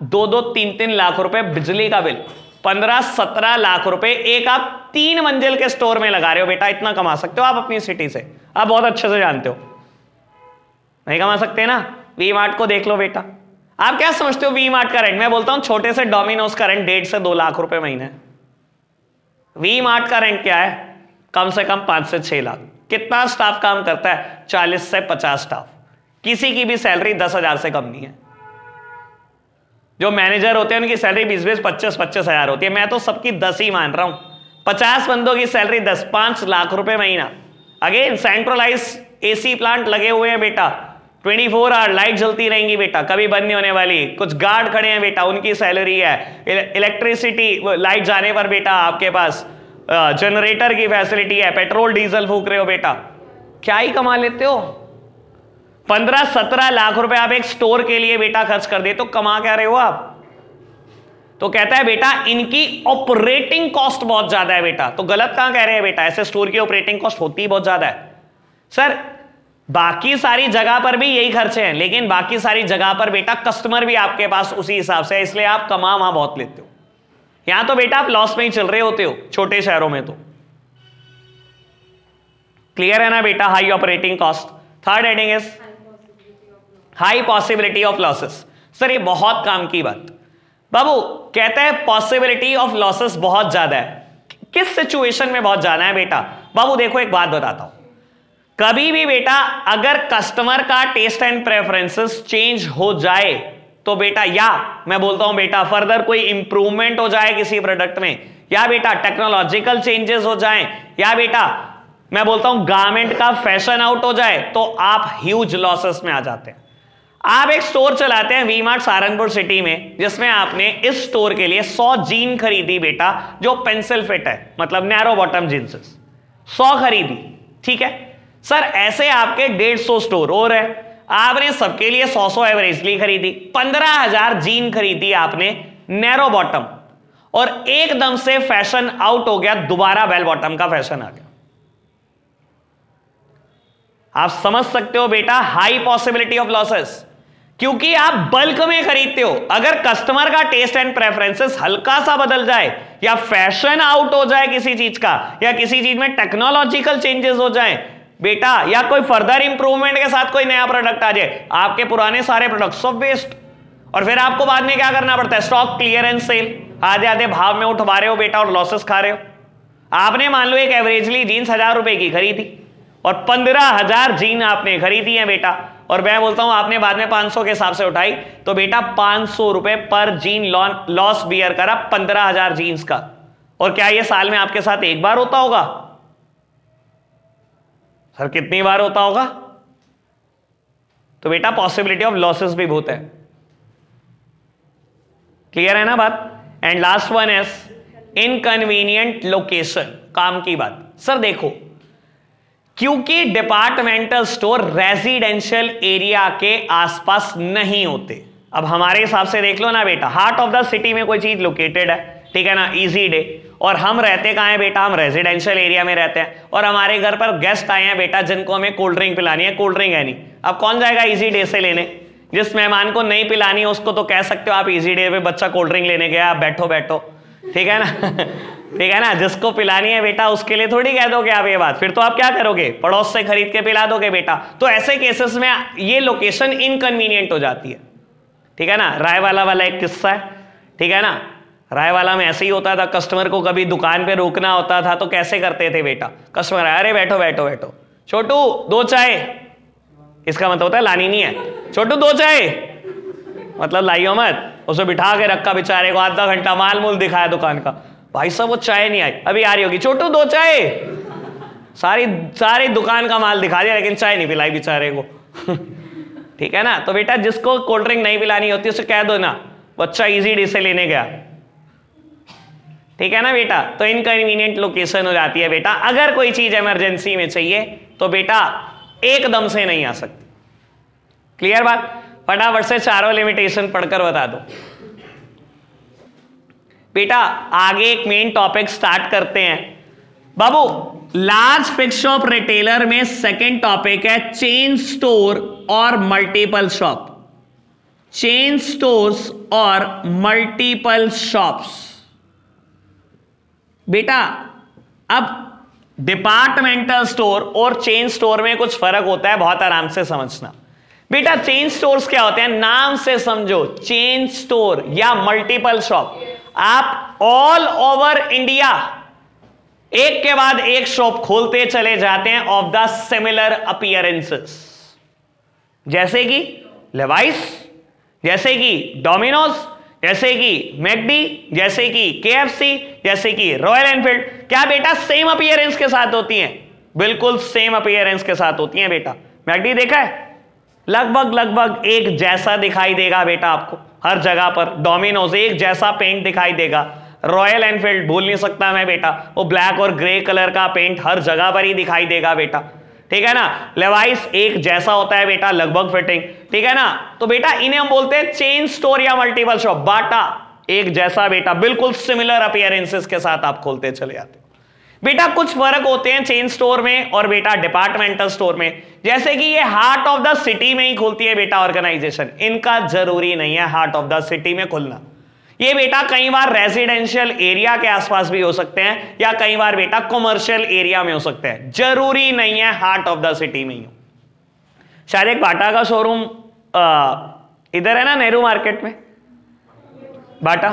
2-2, 3-3 लाख रुपए बिजली का बिल, 15-17 लाख रुपए एक आप 3 मंजिल के स्टोर में लगा रहे हो बेटा। इतना कमा सकते हो आप अपनी सिटी से, आप बहुत अच्छे से जानते हो। नहीं कमा सकते ना? वी मार्ट को देख लो बेटा। आप क्या समझते हो वी मार्ट का रेंट? मैं बोलता हूं छोटे से डोमिनोज का रेंट 1.5 से 2 लाख रुपए महीने। वी मार्ट का रेंट क्या है? कम से कम 5 से 6 लाख। कितना स्टाफ काम करता है? 40 से 50 स्टाफ। किसी की भी सैलरी 10,000 से कम नहीं है। जो मैनेजर होते हैं उनकी सैलरी 20-20, 25-25 हजार होती है। मैं तो सबकी 10 ही मान रहा हूं। 50 बंदों की सैलरी 10, 5 लाख रुपए महीना। अगेन सेंट्रलाइज एसी प्लांट लगे हुए हैं बेटा, 24 आवर लाइट जलती रहेंगी बेटा, कभी बंद नहीं होने वाली। कुछ गार्ड खड़े हैं बेटा, उनकी सैलरी है। इलेक्ट्रिसिटी लाइट जाने पर बेटा आपके पास जनरेटर की फैसिलिटी है। पेट्रोल डीजल फूक रहे हो बेटा, क्या ही कमा लेते हो। 15-17 लाख रुपए आप एक स्टोर के लिए बेटा खर्च कर दे तो कमा क्या रहे हो आप? तो कहता है बेटा इनकी ऑपरेटिंग कॉस्ट बहुत ज्यादा है बेटा। तो गलत कहां कह रहे हैं बेटा? ऐसे स्टोर की ऑपरेटिंग कॉस्ट होती ही बहुत ज्यादा है सर। बाकी सारी जगह पर भी यही खर्चे हैं, लेकिन बाकी सारी जगह पर बेटा कस्टमर भी आपके पास उसी हिसाब से है, इसलिए आप कमा वहां बहुत लेते हो। यहां तो बेटा आप लॉस में ही चल रहे होते हो छोटे शहरों में तो। क्लियर है ना बेटा? High operating cost. Third heading is high possibility of losses. Sir ये बहुत काम की बात। बाबू कहता है पॉसिबिलिटी ऑफ लॉसेस बहुत ज्यादा है। किस सिचुएशन में बहुत ज्यादा है बेटा? बाबू देखो एक बात बताता हूं, कभी भी बेटा अगर कस्टमर का टेस्ट एंड प्रेफरेंसेस चेंज हो जाए तो बेटा, या मैं बोलता हूं बेटा फर्दर कोई इंप्रूवमेंट हो जाए किसी प्रोडक्ट में, या बेटा टेक्नोलॉजिकल चेंजेस हो जाएं, या बेटा मैं बोलता हूं गारमेंट का फैशन आउट हो जाए, तो आप ह्यूज लॉसेस में आ जाते हैं। आप एक स्टोर चलाते हैं वी मार्ट सहारनपुर सिटी में, जिसमें आपने इस स्टोर के लिए 100 जीन खरीदी बेटा, जो पेंसिल फिट है, मतलब नैरो बॉटम जींसेस 100 खरीदी, ठीक है सर। ऐसे आपके 150 स्टोर और है, आपने सबके लिए 100 एवरेजली खरीदी। 15,000 जीन खरीदी आपने नैरो बॉटम, और एकदम से फैशन आउट हो गया, दोबारा बेल बॉटम का फैशन आ गया। आप समझ सकते हो बेटा हाई पॉसिबिलिटी ऑफ लॉसेस, क्योंकि आप बल्क में खरीदते हो। अगर कस्टमर का टेस्ट एंड प्रेफरेंसेस हल्का सा बदल जाए, या फैशन आउट हो जाए किसी चीज का, या किसी चीज में टेक्नोलॉजिकल चेंजेस हो जाए बेटा, या कोई फर्दर इंप्रूवमेंट के साथ कोई नया प्रोडक्ट आ जाए, आपके पुराने सारे प्रोडक्ट सब वेस्ट। और फिर आपको बाद में क्या करना पड़ता है? स्टॉक क्लियरेंस सेल, आधे आधे भाव में उठवा रहे हो बेटा और लॉसेस खा रहे हो। आपने मान लो एक एवरेजली जीन्स 1000 रुपए की खरीदी, और 15,000 जीन आपने खरीदी है बेटा, और मैं बोलता हूं आपने बाद में 500 के हिसाब से उठाई, तो बेटा 500 रुपए पर जीन लॉस बियर करा 15,000 जीन्स का। और क्या ये साल में आपके साथ एक बार होता होगा? सर कितनी बार होता होगा? तो बेटा पॉसिबिलिटी ऑफ लॉसेस भी बहुत है। क्लियर है ना बात? And last one is inconvenient location, काम की बात। सर देखो, क्योंकि डिपार्टमेंटल स्टोर रेजिडेंशियल एरिया के आसपास नहीं होते। अब हमारे हिसाब से देख लो ना बेटा, हार्ट ऑफ द सिटी में कोई चीज लोकेटेड है, ठीक है ना, इजी डे, और हम रहते कहां हैं बेटा? हम रेजिडेंशियल एरिया में रहते हैं, और हमारे घर पर गेस्ट आए हैं बेटा जिनको हमें कोल्ड ड्रिंक पिलानी है, कोल्ड ड्रिंक है नहीं। अब कौन जाएगा इजी डे से लेने? जिस मेहमान को नहीं पिलानी है उसको तो कह सकते हो आप इजी डे पे बच्चा कोल्ड ड्रिंक लेने गया, आप बैठो बैठो, ठीक है ना ठीक है ना। जिसको पिलानी है बेटा उसके लिए थोड़ी कह दोगे आप ये बात, फिर तो आप क्या करोगे? पड़ोस से खरीद के पिला दोगे बेटा। तो ऐसे केसेस में ये लोकेशन इनकन्वीनियंट हो जाती है, ठीक है ना। रायवाला वाला एक किस्सा है, ठीक है ना। रायवाला में ऐसे ही होता था, कस्टमर को कभी दुकान पे रोकना होता था तो कैसे करते थे बेटा? कस्टमर अरे बैठो बैठो बैठो, छोटू 2 चाय, इसका मतलब होता है लानी नहीं है। छोटू 2 चाय मतलब लाइयो मत। उसे बिठा के रखा बेचारे को, आधा घंटा माल मूल दिखाया दुकान का, भाई साहब वो चाय नहीं आई, अभी आ रही होगी, छोटू 2 चाय। सारी दुकान का माल दिखा दिया लेकिन चाय नहीं पिलाई बेचारे को ठीक है ना। तो बेटा जिसको कोल्ड ड्रिंक नहीं पिलानी होती उसे कह दो ना, बच्चा इजी डे से लेने गया, ठीक है ना बेटा। तो इनकन्वीनियंट लोकेशन हो जाती है बेटा। अगर कोई चीज इमरजेंसी में चाहिए तो बेटा एकदम से नहीं आ सकती। क्लियर बात? फटाफट से चारों लिमिटेशन पढ़कर बता दो बेटा। आगे एक मेन टॉपिक स्टार्ट करते हैं बाबू। लार्ज फिक्स शॉप रिटेलर में सेकंड टॉपिक है चेन स्टोर और मल्टीपल शॉप। चेन स्टोर्स और मल्टीपल शॉप्स, बेटा अब डिपार्टमेंटल स्टोर और चेन स्टोर में कुछ फर्क होता है, बहुत आराम से समझना बेटा। चेन स्टोर्स क्या होते हैं, नाम से समझो, चेन स्टोर या मल्टीपल शॉप। आप ऑल ओवर इंडिया एक के बाद एक शॉप खोलते चले जाते हैं ऑफ द सिमिलर अपीयरेंसेस, जैसे कि लेवाइस, जैसे कि डोमिनोज, जैसे कि मैकडी, जैसे कि केएफसी, जैसे कि रॉयल एनफील्ड। क्या बेटा सेम अपीयरेंस के साथ होती हैं? बिल्कुल सेम अपीयरेंस के साथ होती हैं बेटा। मैकडी देखा है, लगभग एक जैसा दिखाई देगा बेटा आपको हर जगह पर। डोमिनोज एक जैसा पेंट दिखाई देगा। रॉयल एनफील्ड भूल नहीं सकता मैं बेटा, वो ब्लैक और ग्रे कलर का पेंट हर जगह पर ही दिखाई देगा बेटा, ठीक है ना। लेवाइस एक जैसा होता है बेटा, लगभग फिटिंग, ठीक है ना। तो बेटा इन्हें हम बोलते हैं चेन स्टोर या मल्टीपल शॉप। बाटा एक जैसा बेटा, बिल्कुल सिमिलर अपीयरेंसेस के साथ आप खोलते चले जाते हो बेटा। कुछ फर्क होते हैं चेन स्टोर में और बेटा डिपार्टमेंटल स्टोर में, जैसे कि ये हार्ट ऑफ द सिटी में ही खुलती है बेटा ऑर्गेनाइजेशन। इनका जरूरी नहीं है हार्ट ऑफ द सिटी में खुलना, ये बेटा कई बार रेजिडेंशियल एरिया के आसपास भी हो सकते हैं या कई बार बेटा कमर्शियल एरिया में हो सकते हैं, जरूरी नहीं है हार्ट ऑफ द सिटी में ही हो। शायद एक बाटा का शोरूम इधर है ना, नेहरू मार्केट में बाटा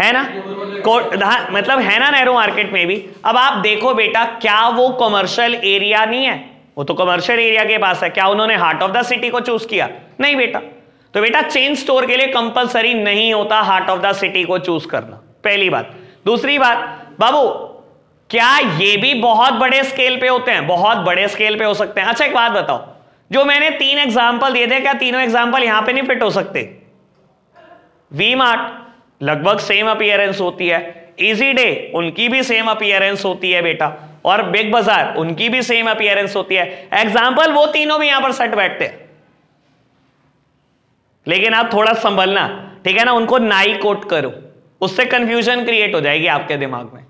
है ना, हाँ, मतलब है ना नेहरू मार्केट में भी। अब आप देखो बेटा, क्या वो कमर्शियल एरिया नहीं है? वो तो कमर्शियल एरिया के पास है। क्या उन्होंने हार्ट ऑफ द सिटी को चूज किया? नहीं बेटा। तो बेटा चेन स्टोर के लिए कंपलसरी नहीं होता हार्ट ऑफ द सिटी को चूज करना, पहली बात। दूसरी बात बाबू, क्या ये भी बहुत बड़े स्केल पे होते हैं? बहुत बड़े स्केल पे हो सकते हैं। अच्छा एक बात बताओ, जो मैंने 3 एग्जाम्पल दिए थे, क्या तीनों एग्जाम्पल यहां पे नहीं फिट हो सकते? वी मार्ट लगभग सेम अपीयरेंस होती है, इजी डे उनकी भी सेम अपीयरेंस होती है बेटा, और बिग बाजार उनकी भी सेम अपीयरेंस होती है। एग्जाम्पल वो तीनों भी यहां पर सेट बैठते हैं, लेकिन आप थोड़ा संभलना, ठीक है ना, उनको नाई कोट करो, उससे कंफ्यूजन क्रिएट हो जाएगी आपके दिमाग में।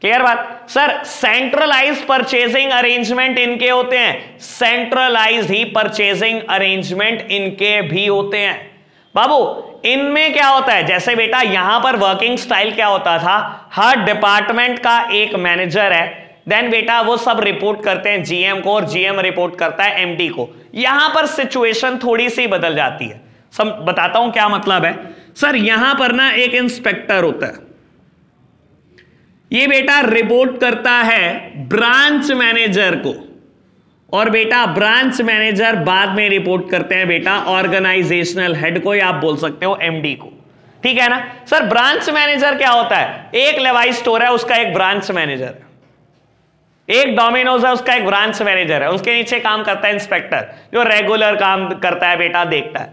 क्लियर बात? सर सेंट्रलाइज परचेजिंग अरेंजमेंट इनके होते हैं, सेंट्रलाइज ही परचेजिंग अरेंजमेंट इनके भी होते हैं बाबू। इनमें क्या होता है, जैसे बेटा यहां पर वर्किंग स्टाइल क्या होता था, हर डिपार्टमेंट का एक मैनेजर है, देन बेटा वो सब रिपोर्ट करते हैं जीएम को और जीएम रिपोर्ट करता है एमडी को। यहां पर सिचुएशन थोड़ी सी बदल जाती है। बताता हूं क्या मतलब है। सर यहां पर ना एक इंस्पेक्टर होता है, ये बेटा रिपोर्ट करता है ब्रांच मैनेजर को, और बेटा ब्रांच मैनेजर बाद में रिपोर्ट करते हैं बेटा ऑर्गेनाइजेशनल हेड को, या आप बोल सकते हो एमडी को, ठीक है ना। सर ब्रांच मैनेजर क्या होता है? एक लेवाइस स्टोर है, उसका एक ब्रांच मैनेजर है, एक डोमिनोज है, उसका एक ब्रांच मैनेजर है, उसके नीचे काम करता है इंस्पेक्टर, जो रेगुलर काम करता है बेटा, देखता है।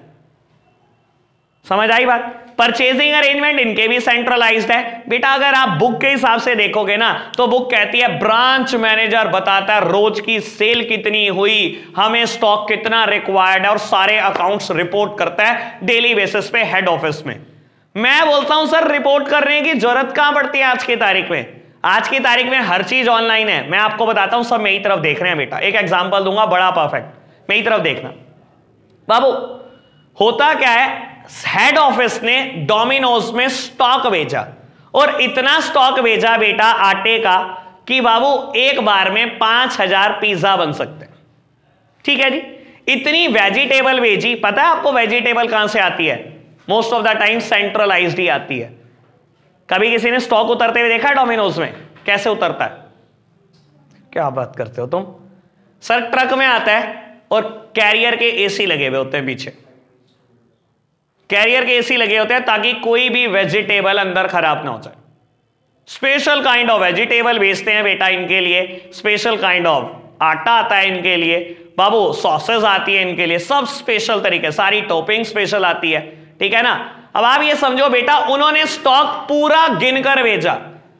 समझ आई बात? परचेजिंग अरेंजमेंट इनके भी सेंट्रलाइज्ड है बेटा। अगर आप बुक के हिसाब से देखोगे ना, तो बुक कहती है ब्रांच मैनेजर बताता है रोज की सेल कितनी हुई, हमें स्टॉक कितना रिक्वायर्ड है, और सारे अकाउंट्स रिपोर्ट करता है डेली बेसिस पे हेड ऑफिस में। मैं बोलता हूं सर रिपोर्ट करने की जरूरत कहां पड़ती है आज की तारीख में? आज की तारीख में हर चीज ऑनलाइन है। मैं आपको बताता हूं, सब मेरी तरफ देख रहे हैं बेटा। एक एग्जांपल दूंगा बड़ा परफेक्ट, मेरी तरफ देखना बाबू। होता क्या है, हेड ऑफिस ने डोमिनोज में स्टॉक भेजा, और इतना स्टॉक भेजा बेटा आटे का कि बाबू एक बार में 5000 पिज्जा बन सकते हैं, ठीक है जी। इतनी वेजिटेबल भेजी। पता है आपको वेजिटेबल कहां से आती है? Most of the time centralised ही आती है। कभी किसी ने स्टॉक उतरते हुए देखा है डोमिनोज में? कैसे उतरता है? क्या बात करते हो तुम? सर ट्रक में आता है और कैरियर के एसी लगे हुए होते हैं पीछे, कैरियर के एसी लगे होते हैं ताकि कोई भी वेजिटेबल अंदर खराब ना हो जाए। स्पेशल काइंड ऑफ वेजिटेबल भेजते हैं बेटा इनके लिए, स्पेशल काइंड ऑफ आटा आता है इनके लिए बाबू, सॉसेस आती है इनके लिए, सब स्पेशल तरीके, सारी टॉपिंग स्पेशल आती है, ठीक है ना। अब आप ये समझो बेटा, उन्होंने स्टॉक पूरा गिनकर भेजा,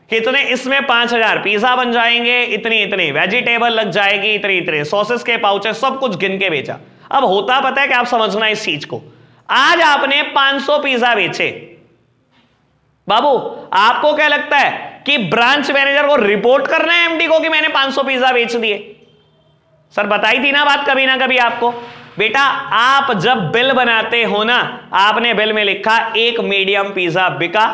कितने इसमें 5000 पिज्जा बन जाएंगे, इतनी इतनी वेजिटेबल लग जाएगी, इतनी इतने सॉसेस के पाउचेस, सब कुछ गिन के भेजा। अब होता पता है कि आप समझना इस चीज को, आज आपने 500 पिज्जा बेचे बाबू, आपको क्या लगता है कि ब्रांच मैनेजर को रिपोर्ट करना है एमडी को कि मैंने 500 पिज्जा बेच दिए? सर बताई थी ना बात कभी ना कभी आपको बेटा। आप जब बिल बनाते हो ना, आपने बिल में लिखा एक मीडियम पिज्जा बिका,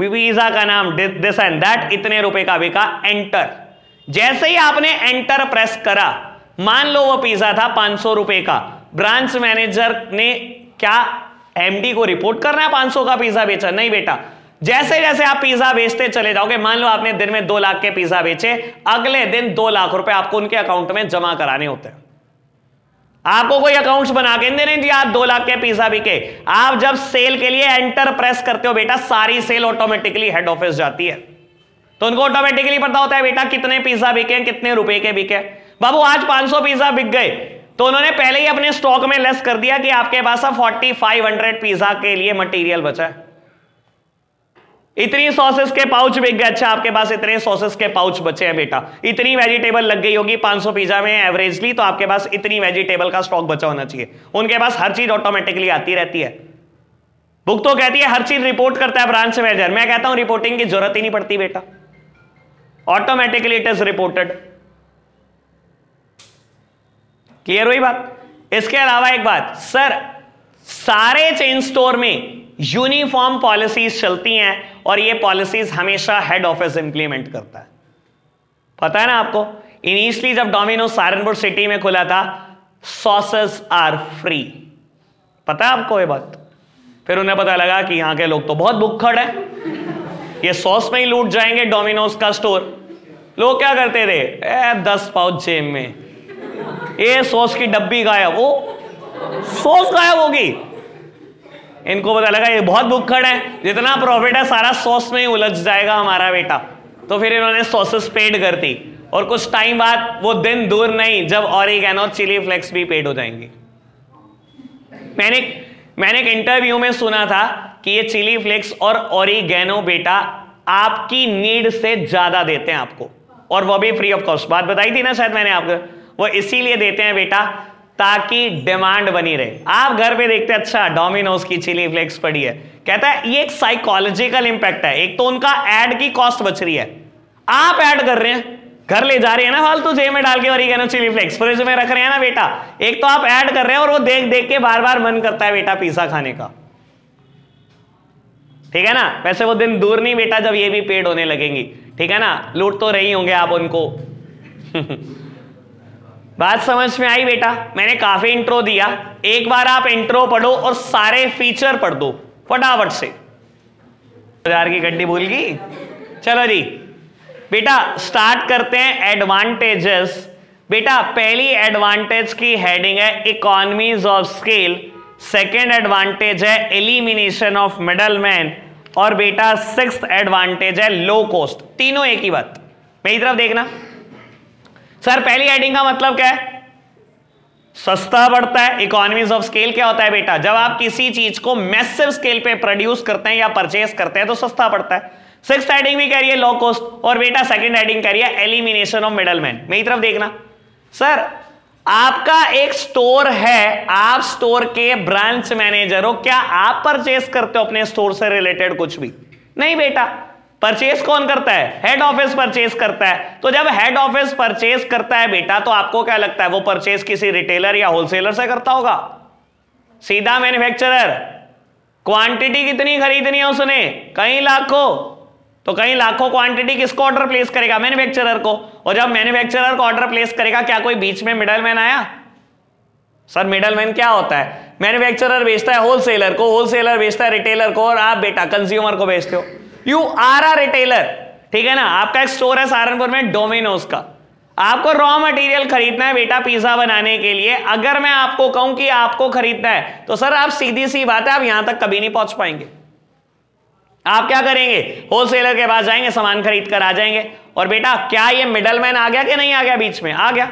पिज्जा का नाम दिस एंड दैट, इतने रुपए का बिका, एंटर। जैसे ही आपने एंटर प्रेस करा, मान लो वो पिज्जा था 500 रुपए का, ब्रांच मैनेजर ने क्या एमडी को रिपोर्ट करना है 500 का पिज्जा बेचा? नहीं बेटा। जैसे जैसे आप पिज्जा बेचते चले जाओगे, मान लो आपने दिन में 2 लाख के पिज्जा बेचे, अगले दिन 2 लाख रुपए आपको उनके अकाउंट में जमा कराने होते हैं। आपको कोई अकाउंट्स बना के नहीं जी आप 2 लाख के पिज्जा बिके। आप जब सेल के लिए एंटर प्रेस करते हो बेटा, सारी सेल ऑटोमेटिकली हेड ऑफिस जाती है, तो उनको ऑटोमेटिकली पता होता है बेटा कितने पिज्जा बिके, कितने रुपए के बिके। बाबू आज 500 पिज्जा बिक गए, तो उन्होंने पहले ही अपने स्टॉक में लेस कर दिया कि आपके पास 4500 पिज्जा के लिए मटेरियल बचा है। इतनी सॉसेस के पाउच बिक गए, अच्छा आपके पास इतने सॉसेस के पाउच बचे हैं बेटा, इतनी वेजिटेबल लग गई होगी 500 पिज्जा में एवरेजली, तो आपके पास इतनी वेजिटेबल का स्टॉक बचा होना चाहिए। उनके पास हर चीज ऑटोमेटिकली आती रहती है। बुक तो कहती है हर चीज रिपोर्ट करता है ब्रांच मैनेजर, मैं कहता हूं रिपोर्टिंग की जरूरत ही नहीं पड़ती बेटा, automatically it is reported. Clear हुई बात? इसके अलावा एक बात सर, सारे चेन स्टोर में यूनिफॉर्म पॉलिसीज चलती हैं और ये पॉलिसीज हमेशा हेड ऑफिस इंप्लीमेंट करता है। पता है ना आपको, इनिशियली जब डोमिनोज सहारनपुर सिटी में खुला था, सॉसेस आर फ्री, पता है आपको ये बात? फिर उन्हें पता लगा कि यहां के लोग तो बहुत भुक्खड़ है, ये सॉस में ही लूट जाएंगे डोमिनोज का स्टोर। लोग क्या करते थे, 10 पाउच जेब में, ये सॉस की डब्बी गायब, वो सॉस गायब होगी। इनको पता लगा ये बहुत भुक्खड़ है, जितना प्रॉफिट है सारा सॉस में ही उलझ जाएगा हमारा बेटा, तो फिर इन्होंने सॉसेस पेड कर दी। और कुछ टाइम बाद वो दिन दूर नहीं जब ऑरिगेनो चिली फ्लेक्स भी पेड हो जाएंगे। मैंने एक इंटरव्यू में सुना था कि ये चिली फ्लेक्स और ऑरिगेनो बेटा आपकी नीड से ज्यादा देते हैं आपको, और वो भी फ्री ऑफ कॉस्ट। बात बताई थी ना शायद मैंने आपको, वो इसीलिए देते हैं बेटा ताकि डिमांड बनी रहे। आप घर पे देखते हैं अच्छा डोमिनोज की चिली फ्लेक्स पड़ी है, कहता है ये एक साइकोलॉजिकल इंपैक्ट है। एक तो उनका ऐड की कॉस्ट बच रही है, आप ऐड कर रहे हैं, घर ले जा रहे हैं ना फालतू जेब में डाल के ऑरिगेनो चिली फ्लेक्स, फ्रिज में रख रहे हैं ना बेटा, एक तो आप ऐड कर रहे हैं और वो देख देख के बार बार मन करता है बेटा पिज्जा खाने का, ठीक है ना? वैसे वो दिन दूर नहीं बेटा जब ये भी पेड होने लगेंगी, ठीक है ना? लूट तो रही होंगे आप उनको। बात समझ में आई बेटा? मैंने काफी इंट्रो दिया, एक बार आप इंट्रो पढ़ो और सारे फीचर पढ़ दो फटाफट से। बाजार की गड्डी भूल गई। चलो जी बेटा स्टार्ट करते हैं एडवांटेजेस। बेटा पहली एडवांटेज की हेडिंग है economies of scale, second advantage है एलिमिनेशन ऑफ मिडलमैन, और बेटा सिक्स्थ एडवांटेज है लो कॉस्ट। तीनों एक ही बात, मेरी तरफ देखना। सर पहली हेडिंग का मतलब क्या है? सस्ता पड़ता है। इकोनॉमीज ऑफ स्केल क्या होता है बेटा? जब आप किसी चीज को मैसिव स्केल पे प्रोड्यूस करते हैं या परचेस करते हैं तो सस्ता पड़ता है। सिक्स्थ हेडिंग भी कह रही है लो कॉस्ट, और बेटा सेकंड हेडिंग कह रही है एलिमिनेशन ऑफ मिडलमैन। मेरी तरफ देखना। सर आपका एक स्टोर है, आप स्टोर के ब्रांच मैनेजर हो, क्या आप परचेस करते हो अपने स्टोर से रिलेटेड कुछ भी? नहीं बेटा। परचेस कौन करता है? हेड ऑफिस परचेस करता है। तो जब हेड ऑफिस परचेस करता है बेटा, तो आपको क्या लगता है वो परचेस किसी रिटेलर या होलसेलर से करता होगा? सीधा मैन्युफैक्चरर। क्वांटिटी कितनी खरीदनी है उसने? कई लाखों। तो कई लाखों क्वांटिटी किसको ऑर्डर प्लेस करेगा? मैन्युफैक्चरर को। और जब मैन्युफैक्चरर को ऑर्डर प्लेस करेगा, क्या कोई बीच में मिडलमैन आया? सर मिडलमैन क्या होता है? मैन्युफैक्चरर बेचता है होलसेलर को, होलसेलर बेचता है रिटेलर को, और आप बेटा कंज्यूमर को बेचते हो। यू आर अ रिटेलर, ठीक है ना? आपका एक स्टोर है सहारनपुर में डोमिनोज का, आपको रॉ मटेरियल खरीदना है बेटा पिज्जा बनाने के लिए। अगर मैं आपको कहूं कि आपको खरीदना है, तो सर आप सीधी सी बात है आप यहां तक कभी नहीं पहुंच पाएंगे। आप क्या करेंगे? होलसेलर के पास जाएंगे, सामान खरीद कर आ जाएंगे। और बेटा क्या ये मिडलमैन आ गया कि नहीं आ गया? बीच में आ गया।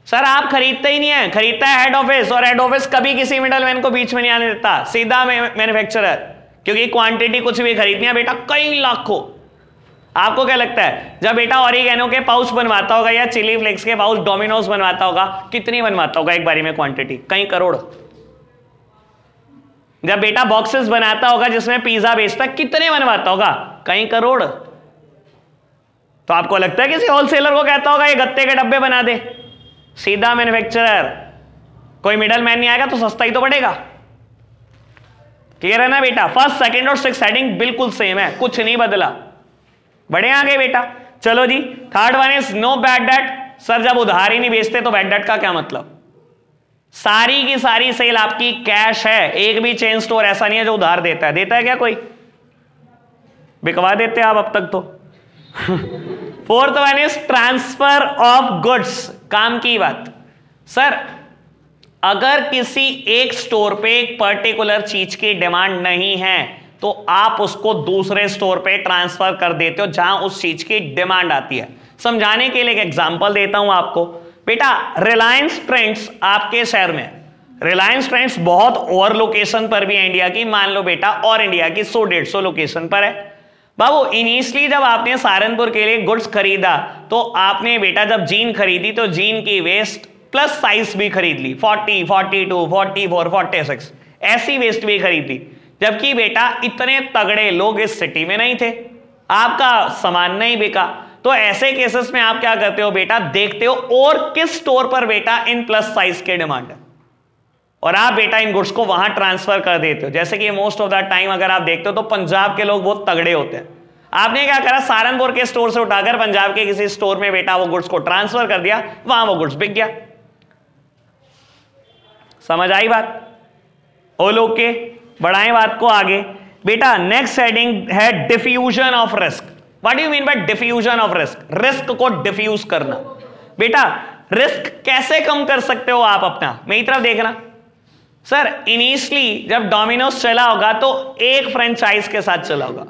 सर आप खरीदते ही नहीं है, खरीदता है हेड ऑफिस, और हेड ऑफिस कभी किसी मिडलमैन को बीच में नहीं आने देता, सीधा मैन्युफैक्चरर। क्योंकि क्वांटिटी कुछ भी खरीदनी है बेटा कई लाखों। आपको क्या लगता है जब बेटा ऑरिगेनो के पाउच बनवाता होगा या चिली फ्लेक्स के पाउच डोमिनोज बनवाता होगा, कितनी बनवाता होगा एक बारी में क्वांटिटी? कई करोड़। जब बेटा बॉक्सेस बनाता होगा जिसमें पिज्जा बेचता, कितने बनवाता होगा? कई करोड़। तो आपको लगता है किसी होलसेलर को कहता होगा ये गत्ते के डब्बे बना दे? सीधा मैन्युफैक्चरर। कोई मिडल मैन नहीं आएगा तो सस्ता ही तो पड़ेगा। क्लियर है ना बेटा? फर्स्ट, सेकंड और सिक्स हेडिंग बिल्कुल सेम है, कुछ नहीं बदला। बड़े आगे बेटा। चलो जी, third one is no bad debt. Sir जब उधार ही नहीं बेचते तो बैड डेट का क्या मतलब? सारी की सारी सेल आपकी कैश है, एक भी चेन स्टोर ऐसा नहीं है जो उधार देता है। देता है क्या कोई? बिकवा देते हैं आप अब तक तो। Fourth one is transfer of goods. काम की बात। सर अगर किसी एक स्टोर पे एक पर्टिकुलर चीज की डिमांड नहीं है तो आप उसको दूसरे स्टोर पे ट्रांसफर कर देते हो जहां उस चीज की डिमांड आती है। समझाने के लिए एक एग्जांपल देता हूं आपको बेटा। रिलायंस ट्रेंड्स आपके शहर में, रिलायंस ट्रेंड्स बहुत और लोकेशन पर भी है इंडिया की, मान लो बेटा, और इंडिया की 100-150 लोकेशन पर है। बाबू इनिशियली जब आपने सहारनपुर के लिए गुड्स खरीदा तो आपने बेटा जब जीन खरीदी तो जीन की वेस्ट प्लस साइज भी खरीद ली, 40, 42, 44, 46 ऐसी वेस्ट भी खरीद ली। जबकि बेटा इतने तगड़े लोग इस सिटी में नहीं थे, आपका सामान नहीं बिका। तो ऐसे केसेस में आप क्या करते हो बेटा? देखते हो और किस स्टोर पर बेटा इन प्लस साइज के डिमांड है और आप बेटा इन गुड्स को वहां ट्रांसफर कर देते हो। जैसे कि मोस्ट ऑफ द टाइम अगर आप देखते हो तो पंजाब के लोग बहुत तगड़े होते हैं। आपने क्या करा? सहारनपुर के स्टोर से उठाकर पंजाब के किसी स्टोर में बेटा वो गुड्स को ट्रांसफर कर दिया, वहां वो गुड्स बिक गया। समझ आई बात? All okay? बढ़ाएं बात को आगे बेटा। नेक्स्ट हेडिंग है diffusion of risk. What do you mean by diffusion of risk? Risk को डिफ्यूज करना। बेटा रिस्क कैसे कम कर सकते हो आप अपना? मेरी तरफ देखना। सर इनिशियली जब डोमिनोज चला होगा तो एक फ्रेंचाइज के साथ चला होगा।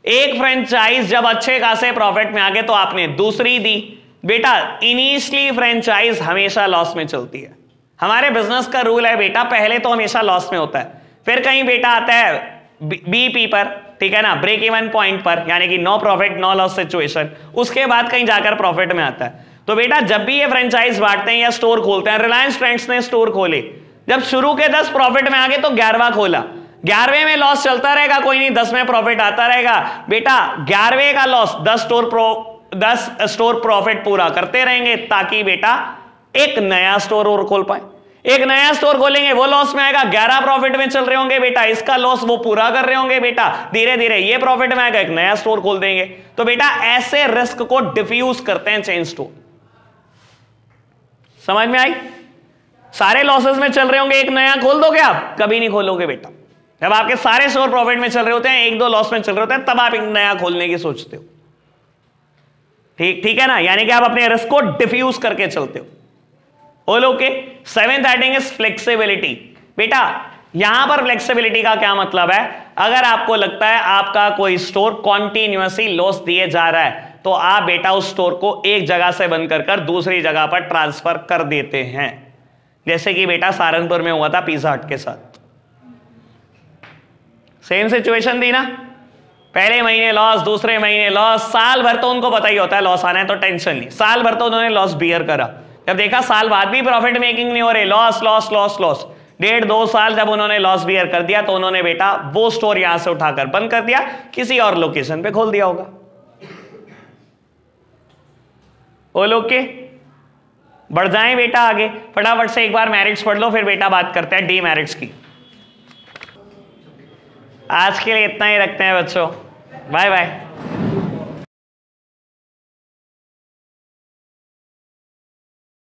एक फ्रेंचाइज जब अच्छे खासे प्रॉफिट में आ गए तो आपने दूसरी दी। बेटा इनिशियली फ्रेंचाइज हमेशा लॉस में चलती है। हमारे बिजनेस का रूल है बेटा, पहले तो हमेशा लॉस में होता है, फिर कहीं बेटा आता है बीपी पर, ठीक है ना, ब्रेक इवन पॉइंट पर, यानी कि no profit no loss situation, उसके बाद कहीं जाकर प्रॉफिट में आता है। तो बेटा जब भी ये फ्रेंचाइज बांटते हैं या स्टोर खोलते हैं, रिलायंस ट्रेंड्स ने स्टोर खोले, जब शुरू के 10 प्रॉफिट में आ गए तो 11वां खोला, 11वें में लॉस चलता रहेगा, कोई नहीं, 10 में प्रॉफिट आता रहेगा। बेटा 11वें का लॉस 10 स्टोर प्रॉफिट पूरा करते रहेंगे ताकि बेटा एक नया स्टोर और खोल पाए। एक नया स्टोर खोलेंगे, वो लॉस में आएगा, 11 प्रॉफिट में चल रहे होंगे बेटा, इसका लॉस वो पूरा कर रहे होंगे बेटा, धीरे धीरे ये प्रॉफिट में आएगा, एक नया स्टोर खोल देंगे। तो बेटा ऐसे रिस्क को डिफ्यूज करते हैं चेन स्टोर। समझ में आई? सारे लॉसेस में चल रहे होंगे, एक नया खोल दोगे आप? कभी नहीं खोलोगे बेटा। जब आपके सारे स्टोर प्रॉफिट में चल रहे होते हैं, एक दो लॉस में चल रहे होते हैं, तब आप एक नया खोलने की सोचते हो। ठीक है ना? यानी कि आप अपने रिस्क को डिफ्यूज करके चलते हो। All okay? Seventh heading is flexibility. बेटा यहां पर फ्लेक्सिबिलिटी का क्या मतलब है? अगर आपको लगता है आपका कोई स्टोर कॉन्टिन्यूअसली लॉस दिए जा रहा है तो आप बेटा उस स्टोर को एक जगह से बंद कर दूसरी जगह पर ट्रांसफर कर देते हैं। जैसे कि बेटा सहारनपुर में हुआ था पिज्जा हट के साथ, सेम सिचुएशन थी ना, पहले महीने लॉस, दूसरे महीने लॉस, साल भर तो उनको पता ही होता है लॉस आना है तो टेंशन नहीं, साल भर तो उन्होंने लॉस बियर करा। जब देखा साल बाद भी प्रॉफिट मेकिंग नहीं हो रही, लॉस लॉस लॉस लॉस, 1.5-2 साल जब उन्होंने लॉस बियर कर दिया तो उन्होंने बेटा वो स्टोर यहां से उठाकर बंद कर दिया, किसी और लोकेशन पे खोल दिया होगा। वो लोग के बढ़ जाएं बेटा आगे, फटाफट से एक बार मैरिट्स पढ़ लो, फिर बेटा बात करते हैं डीमेरिट्स की। आज के लिए इतना ही रखते हैं बच्चों, बाय बाय।